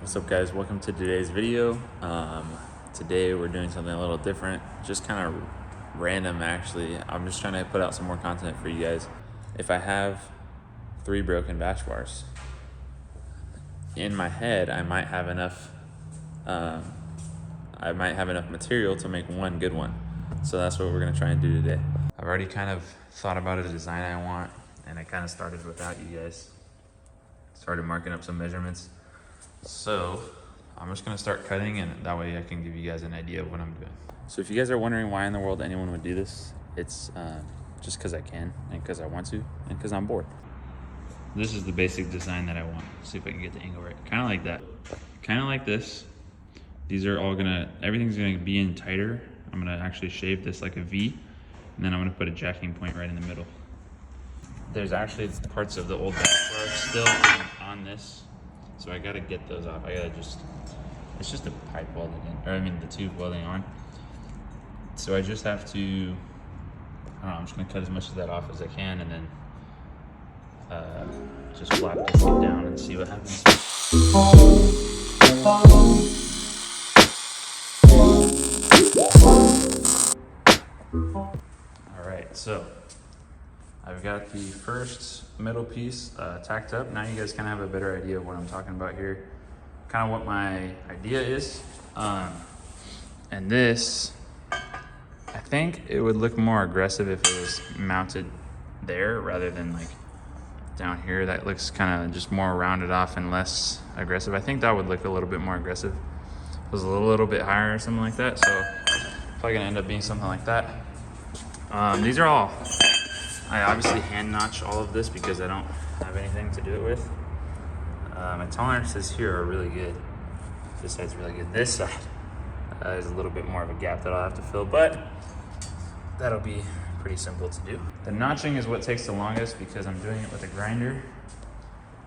What's up, guys? Welcome to today's video. Today we're doing something a little different, just kind of random actually. I'm just trying to put out some more content for you guys. If I have 3 broken bash bars, in my head I might have enough material to make one good one. So that's what we're gonna try and do today. I've already kind of thought about a design I want, and I kind of started without you guys. Started marking up some measurements. So I'm just gonna start cutting, and that way I can give you guys an idea of what I'm doing. So if you guys are wondering why in the world anyone would do this, it's just because I can, and because I want to, and because I'm bored. This is the basic design that I want. Let's see if I can get the angle right. Kind of like that. Kind of like this. These are all everything's gonna be in tighter. I'm gonna actually shape this like a V, and then I'm gonna put a jacking point right in the middle. There's actually parts of the old bash bar still on this. So I gotta get those off. It's just a pipe welding in, or I mean the tube welding on. So I just have to, I don't know, I'm just gonna cut as much of that off as I can, and then just flap this down and see what happens. All right, so I've got the first middle piece tacked up. Now you guys kind of have a better idea of what I'm talking about here. Kind of what my idea is. And this, I think it would look more aggressive if it was mounted there rather than like down here. That looks kind of just more rounded off and less aggressive. I think that would look a little bit more aggressive. If it was a little bit higher or something like that. So probably gonna end up being something like that. These are all, I obviously hand notch all of this because I don't have anything to do it with. My tolerances here are really good. This side's really good. This side is a little bit more of a gap that I'll have to fill, but that'll be pretty simple to do. The notching is what takes the longest because I'm doing it with a grinder.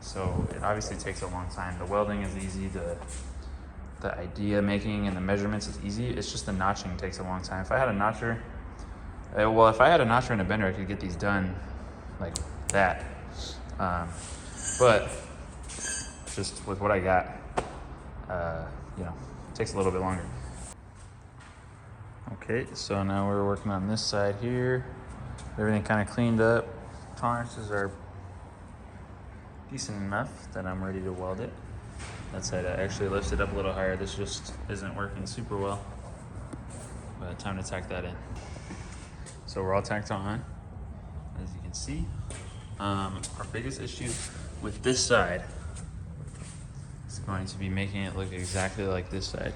So it obviously takes a long time. The welding is easy, the idea making and the measurements is easy. It's just the notching takes a long time. If I had a notcher, if I had a notcher and a bender, I could get these done like that. But just with what I got, it takes a little bit longer. Okay, so now we're working on this side here. Everything kind of cleaned up. Tolerances are decent enough that I'm ready to weld it. That side I actually lifted up a little higher. This just isn't working super well. But time to tack that in. So we're all tacked on, as you can see. Our biggest issue with this side is going to be making it look exactly like this side.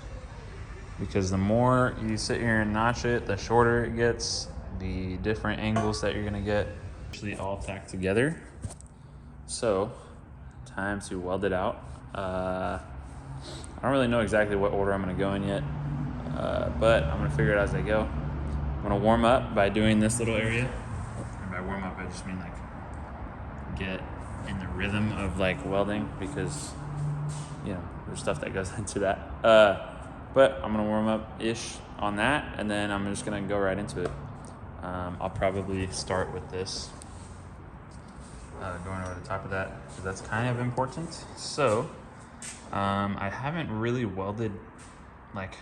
Because the more you sit here and notch it, the shorter it gets, the different angles that you're gonna get. Actually all tacked together. So, time to weld it out. I don't really know exactly what order I'm gonna go in yet, but I'm gonna figure it out as I go. I'm gonna warm up by doing this little area. And by warm up, I just mean like get in the rhythm of like welding because, there's stuff that goes into that. But I'm gonna warm up-ish on that, and then I'm just gonna go right into it. I'll probably start with this, going over the top of that, because that's kind of important. So, I haven't really welded like,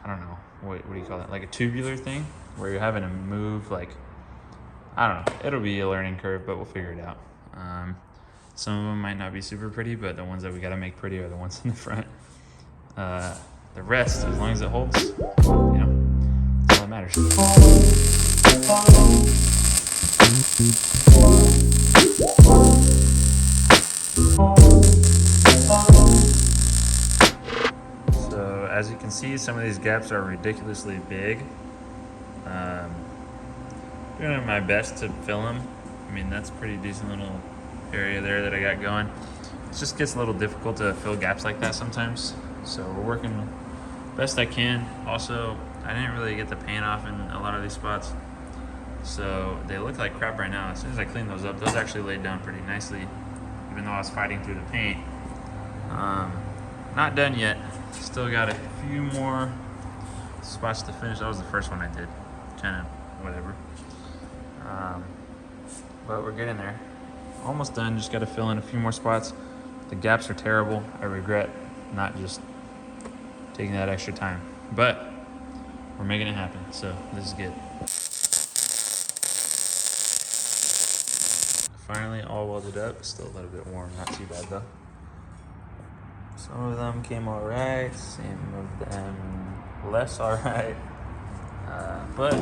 I don't know, what do you call that? Like a tubular thing where you're having to move like, I don't know. It'll be a learning curve, but we'll figure it out. Some of them might not be super pretty, but the ones that we gotta make pretty are the ones in the front. The rest, as long as it holds, that's all that matters. So as you can see, some of these gaps are ridiculously big. Doing my best to fill them. I mean, that's a pretty decent little area there that I got going. It just gets a little difficult to fill gaps like that sometimes. So we're working best I can. Also, I didn't really get the paint off in a lot of these spots. So they look like crap right now. As soon as I clean those up, those actually laid down pretty nicely, even though I was fighting through the paint. Not done yet. Still got a few more spots to finish. That was the first one I did. Kind of whatever. But we're getting there. Almost done, just got to fill in a few more spots. The gaps are terrible. I regret not just taking that extra time, but we're making it happen, so this is good. Finally all welded up. Still a little bit warm, not too bad though. Some of them came all right, some of them less all right, but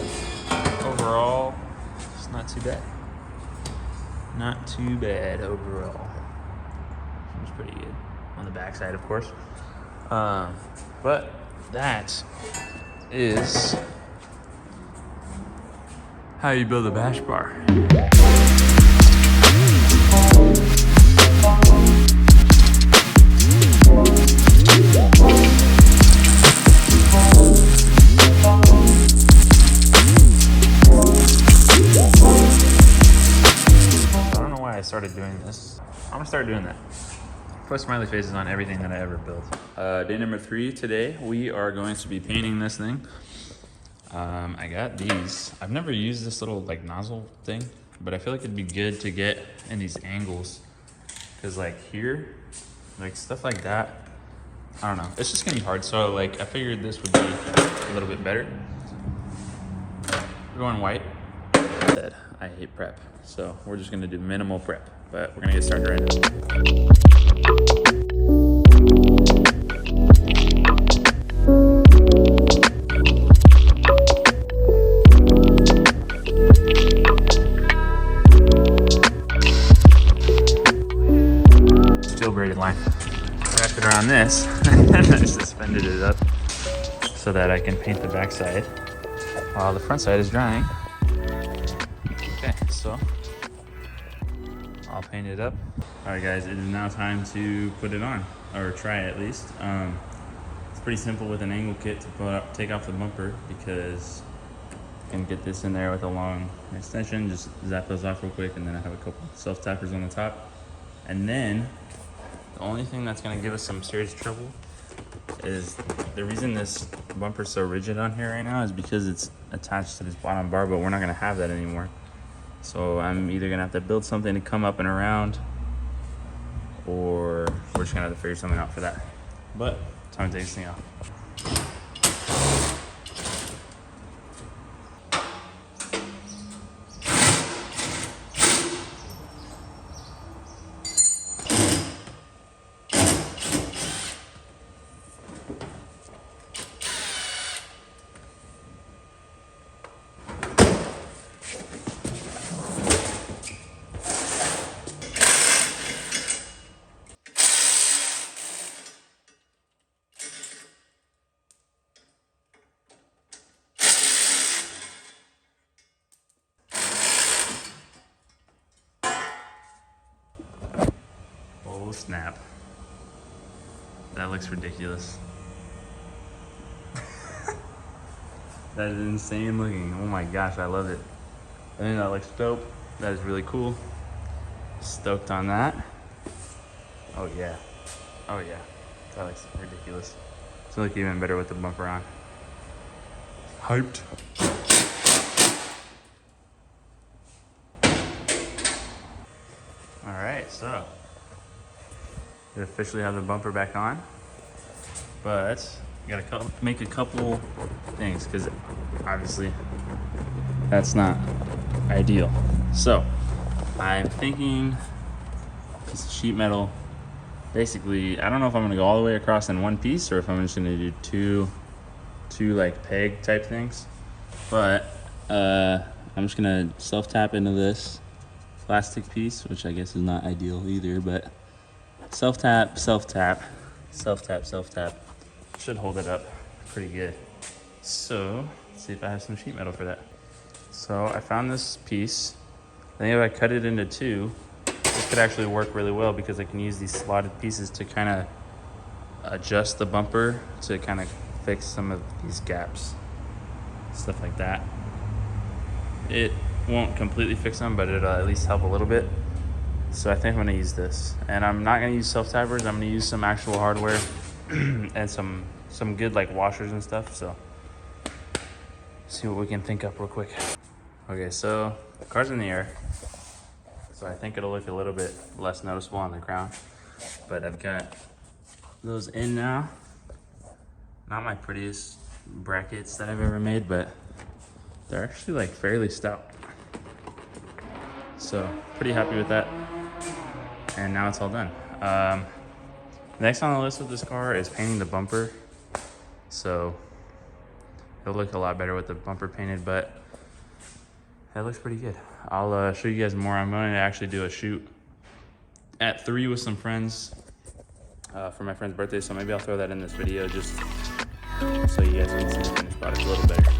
overall, it's not too bad. Not too bad overall. Seems pretty good on the backside, of course. But that is how you build a bash bar. I started doing this. I'm gonna start doing that. Put smiley faces on everything that I ever build. Day number 3 today, we are going to be painting this thing. I got these. I've never used this little like nozzle thing, but I feel like it'd be good to get in these angles. Cause like here, like stuff like that, I don't know. It's just gonna be hard. So like I figured this would be a little bit better. We're going white. I hate prep, so we're just gonna do minimal prep, but we're gonna get started right now. Steel braided line. Wrapped it around this, I suspended it up so that I can paint the backside while the front side is drying. Okay, so I'll paint it up. All right, guys, it is now time to put it on, or try it at least. It's pretty simple with an angle kit to take off the bumper, because you can get this in there with a long extension. Just zap those off real quick, and then I have a couple self-tappers on the top. And then the only thing that's gonna give us some serious trouble is the reason this bumper's so rigid on here right now is because it's attached to this bottom bar, but we're not gonna have that anymore. So I'm either gonna have to build something to come up and around, or we're just gonna have to figure something out for that. But time to take this thing off. Oh snap. That looks ridiculous. That is insane looking. Oh my gosh, I love it. I think that looks dope. That is really cool. Stoked on that. Oh yeah. Oh yeah. That looks ridiculous. It's gonna look even better with the bumper on. Hyped. All right, so we officially have the bumper back on, but you gotta make a couple things, because obviously that's not ideal. So I'm thinking piece of sheet metal. Basically, I don't know if I'm gonna go all the way across in one piece, or if I'm just gonna do two like peg type things. But I'm just gonna self-tap into this plastic piece, which I guess is not ideal either, but self-tap, self-tap, self-tap, self-tap. Should hold it up pretty good. So let's see if I have some sheet metal for that. So I found this piece. I think if I cut it into two, this could actually work really well, because I can use these slotted pieces to kind of adjust the bumper to kind of fix some of these gaps, stuff like that. It won't completely fix them, but it'll at least help a little bit. So I think I'm gonna use this, and I'm not gonna use self-tappers. I'm gonna use some actual hardware and some good like washers and stuff. So see what we can think up real quick. Okay, so the car's in the air, so I think it'll look a little bit less noticeable on the ground. But I've got those in now. Not my prettiest brackets that I've ever made, but they're actually like fairly stout. So pretty happy with that. And now it's all done. Next on the list with this car is painting the bumper. So it'll look a lot better with the bumper painted, but that looks pretty good. I'll show you guys more. I'm going to actually do a shoot at 3 with some friends for my friend's birthday. So maybe I'll throw that in this video just so you guys can see the finished product a little better.